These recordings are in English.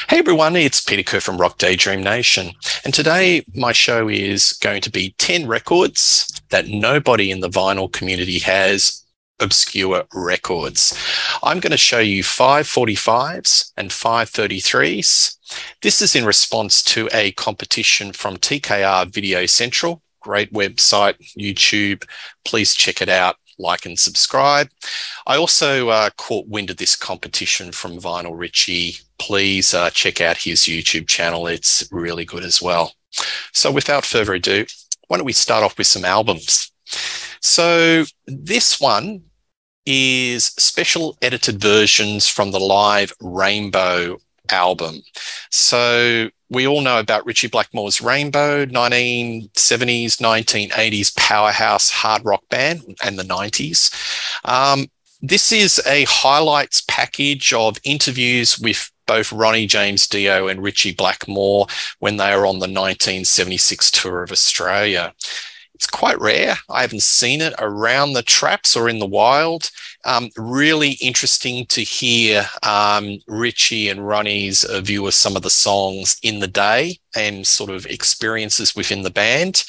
Hey everyone, it's Peter Kerr from Rock Daydream Nation. And today my show is going to be 10 records that nobody in the vinyl community has, obscure records. I'm going to show you 545s and 533s. This is in response to a competition from TKR Video Central. Great website, YouTube. Please check it out. Like and subscribe. I also caught wind of this competition from Vinyl Richie. Please check out his YouTube channel. It's really good as well. So without further ado, why don't we start off with some albums? So this one is special edited versions from the live Rainbow album. So we all know about Richie Blackmore's Rainbow, 1970s, 1980s powerhouse hard rock band, and the 90s. This is a highlights package of interviews with both Ronnie James Dio and Richie Blackmore when they were on the 1976 tour of Australia. It's quite rare. I haven't seen it around the traps or in the wild. Really interesting to hear Richie and Ronnie's view of some of the songs in the day and sort of experiences within the band.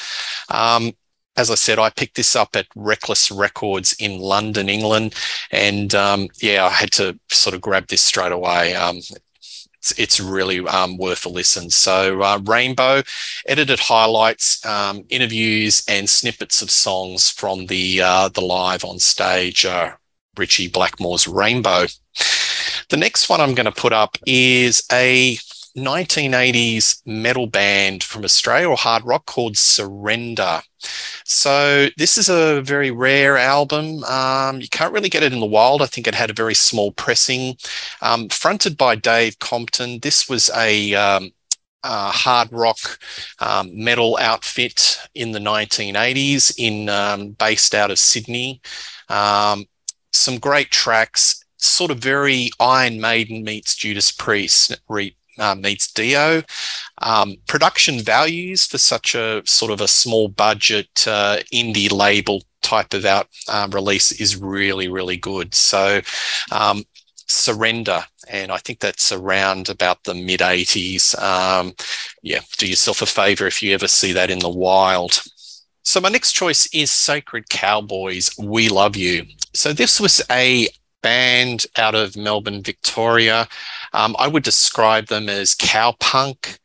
As I said, I picked this up at Reckless Records in London, England. And yeah, I had to sort of grab this straight away. It's really worth a listen. So Rainbow, edited highlights, interviews and snippets of songs from the live on stage, Richie Blackmore's Rainbow. The next one I'm going to put up is a 1980s metal band from Australia or hard rock called Surrender. So this is a very rare album. You can't really get it in the wild. I think it had a very small pressing. Fronted by Dave Compton. This was a hard rock metal outfit in the 1980s, based out of Sydney. Some great tracks, sort of very Iron Maiden meets Judas Priest meets Dio. Production values for such a sort of a small budget indie label type of release is really, really good. So Surrender, and I think that's around about the mid 80s. Yeah, do yourself a favor if you ever see that in the wild. So my next choice is Sacred Cowboys, We Love You. So this was a band out of Melbourne, Victoria. I would describe them as CowPunk.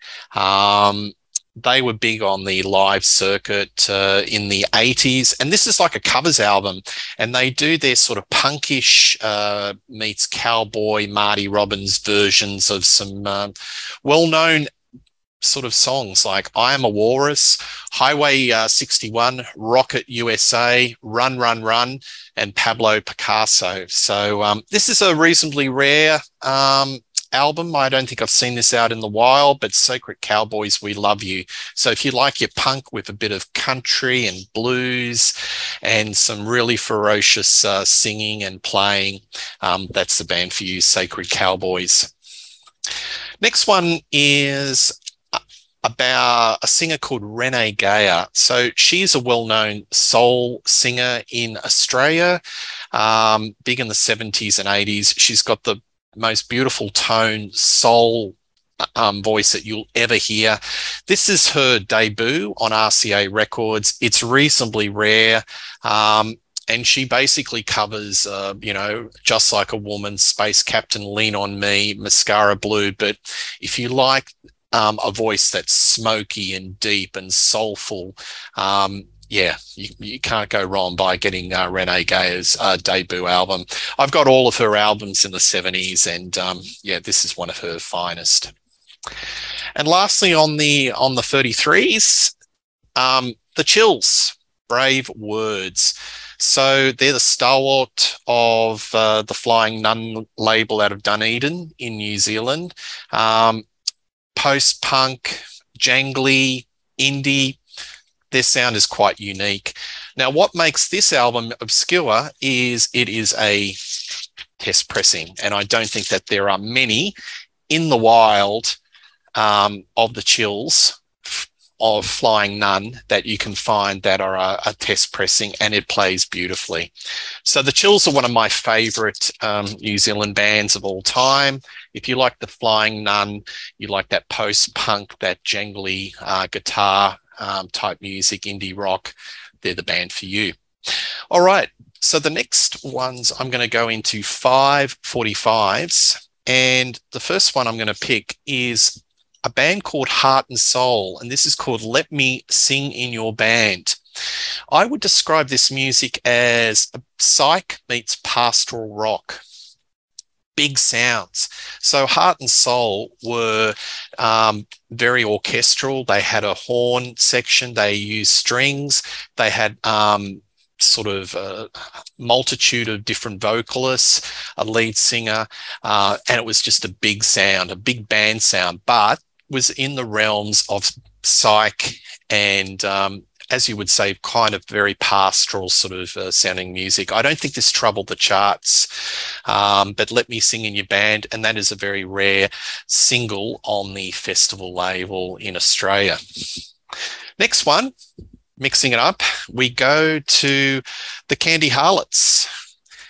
They were big on the live circuit in the 80s, and this is like a covers album, and they do their sort of punkish meets cowboy Marty Robbins versions of some well-known sort of songs like I Am a Walrus, Highway 61, Rocket USA, Run, Run, Run, and Pablo Picasso. So this is a reasonably rare album. I don't think I've seen this out in the wild, but Sacred Cowboys, We Love You. So if you like your punk with a bit of country and blues and some really ferocious singing and playing, that's the band for you, Sacred Cowboys. Next one is about a singer called Renee Gee. So she's a well-known soul singer in Australia, big in the 70s and 80s. She's got the most beautiful tone soul voice that you'll ever hear. This is her debut on RCA Records. It's reasonably rare. And she basically covers, Just Like a Woman, Space Captain, Lean on Me, Mascara Blue. But if you like a voice that's smoky and deep and soulful, yeah, you can't go wrong by getting Renee Gee's debut album. I've got all of her albums in the 70s, and yeah, this is one of her finest. And lastly, on the 33s, the Chills, Brave Words. So they're the stalwart of the Flying Nun label out of Dunedin in New Zealand. Post-punk, jangly, indie. Their sound is quite unique. Now, what makes this album obscure is it is a test pressing, and I don't think that there are many in the wild of the Chills of Flying Nun that you can find that are a test pressing, and it plays beautifully. So the Chills are one of my favourite New Zealand bands of all time. If you like the Flying Nun, you like that post-punk, that jangly guitar type music, indie rock, they're the band for you. All right, so the next ones I'm going to go into 545s, and the first one I'm going to pick is a band called Heart and Soul, and this is called Let Me Sing in Your Band. I would describe this music as a Psych meets pastoral rock. Big sounds. So Heart and Soul were very orchestral. They had a horn section. They used strings. They had sort of a multitude of different vocalists, a lead singer, and it was just a big sound, a big band sound, but was in the realms of Psych and, as you would say, kind of very pastoral sort of sounding music. I don't think this troubled the charts, but Let Me Sing in Your Band, and that is a very rare single on the festival label in Australia. Next one, mixing it up, we go to the Candy Harlots.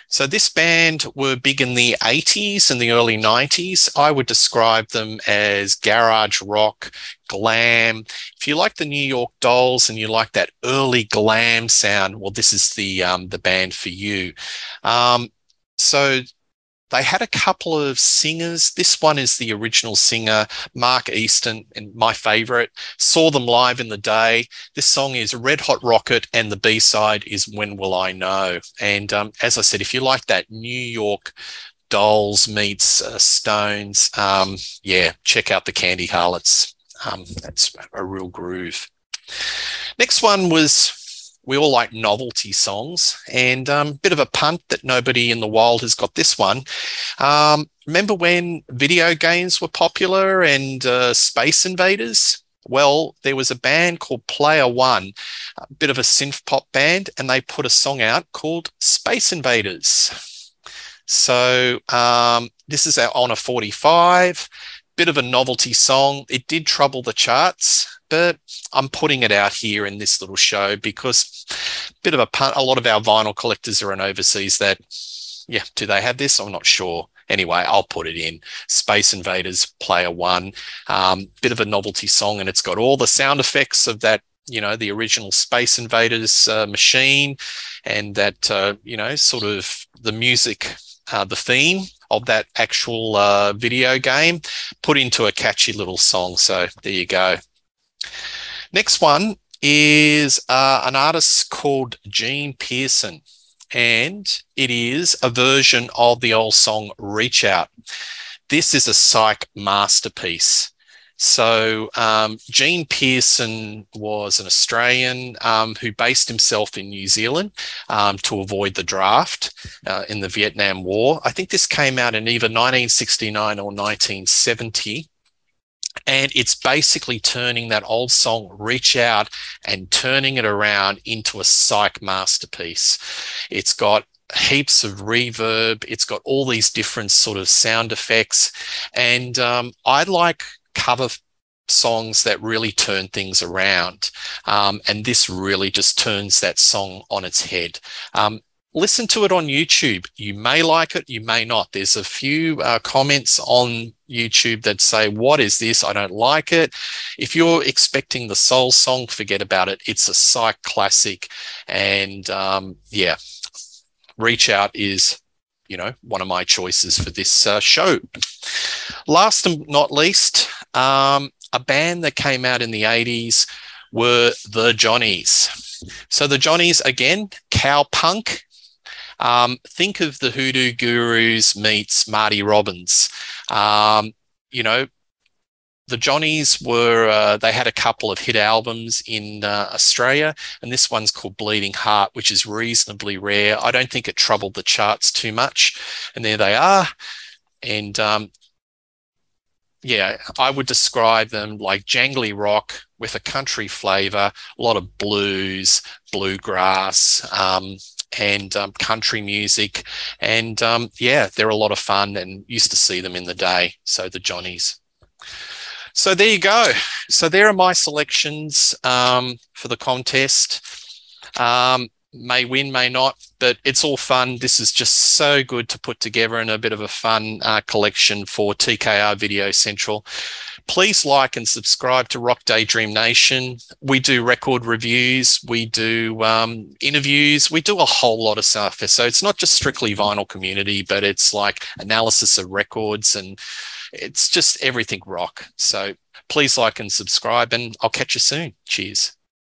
So this band were big in the 80s and the early 90s. I would describe them as garage rock, glam. If you like the New York Dolls and you like that early glam sound, well, this is the band for you. So they had a couple of singers. This one is the original singer, Mark Easton, and my favorite. Saw them live in the day. This song is Red Hot Rocket, and the B-side is When Will I Know? And as I said, if you like that New York Dolls meets Stones, yeah, check out the Candy Harlots. That's a real groove. Next one was, we all like novelty songs, and a bit of a punt that nobody in the wild has got this one. Remember when video games were popular and Space Invaders? Well, there was a band called Player One, a bit of a synth pop band, and they put a song out called Space Invaders. So this is on a 45, bit of a novelty song. It did trouble the charts, but I'm putting it out here in this little show because a lot of our vinyl collectors are in overseas that, yeah, do they have this? I'm not sure. Anyway, I'll put it in. Space Invaders, Player One, bit of a novelty song, and it's got all the sound effects of that, you know, the original Space Invaders machine, and that, you know, sort of the music, the theme of that actual video game put into a catchy little song. So there you go. Next one is an artist called Gene Pearson, and it is a version of the old song Reach Out. This is a Psych masterpiece. So Gene Pearson was an Australian who based himself in New Zealand to avoid the draft in the Vietnam War. I think this came out in either 1969 or 1970. And it's basically turning that old song Reach Out and turning it around into a Psych masterpiece. It's got heaps of reverb. It's got all these different sort of sound effects. And I like cover songs that really turn things around. And this really just turns that song on its head. Listen to it on YouTube. You may like it, you may not. There's a few comments on YouTube that say, what is this? I don't like it. If you're expecting the soul song, forget about it. It's a Psych classic. And yeah, Reach Out is, you know, one of my choices for this show. Last and not least, a band that came out in the 80s were the Johnnies. So the Johnnies, again, CowPunk. Think of the Hoodoo Gurus meets Marty Robbins. You know, the Johnnies were, they had a couple of hit albums in Australia, and this one's called Bleeding Heart, which is reasonably rare. I don't think it troubled the charts too much. And there they are. And yeah, I would describe them like jangly rock with a country flavor, a lot of blues, bluegrass, and country music. And yeah, they're a lot of fun and used to see them in the day. So the Johnnies. So there you go. So there are my selections for the contest. May win, may not, but it's all fun. This is just so good to put together in a bit of a fun collection for TKR Video Central. Please like and subscribe to Rock Daydream Nation. We do record reviews. We do interviews. We do a whole lot of stuff. So it's not just strictly vinyl community, but it's like analysis of records, and it's just everything rock. So please like and subscribe, and I'll catch you soon. Cheers.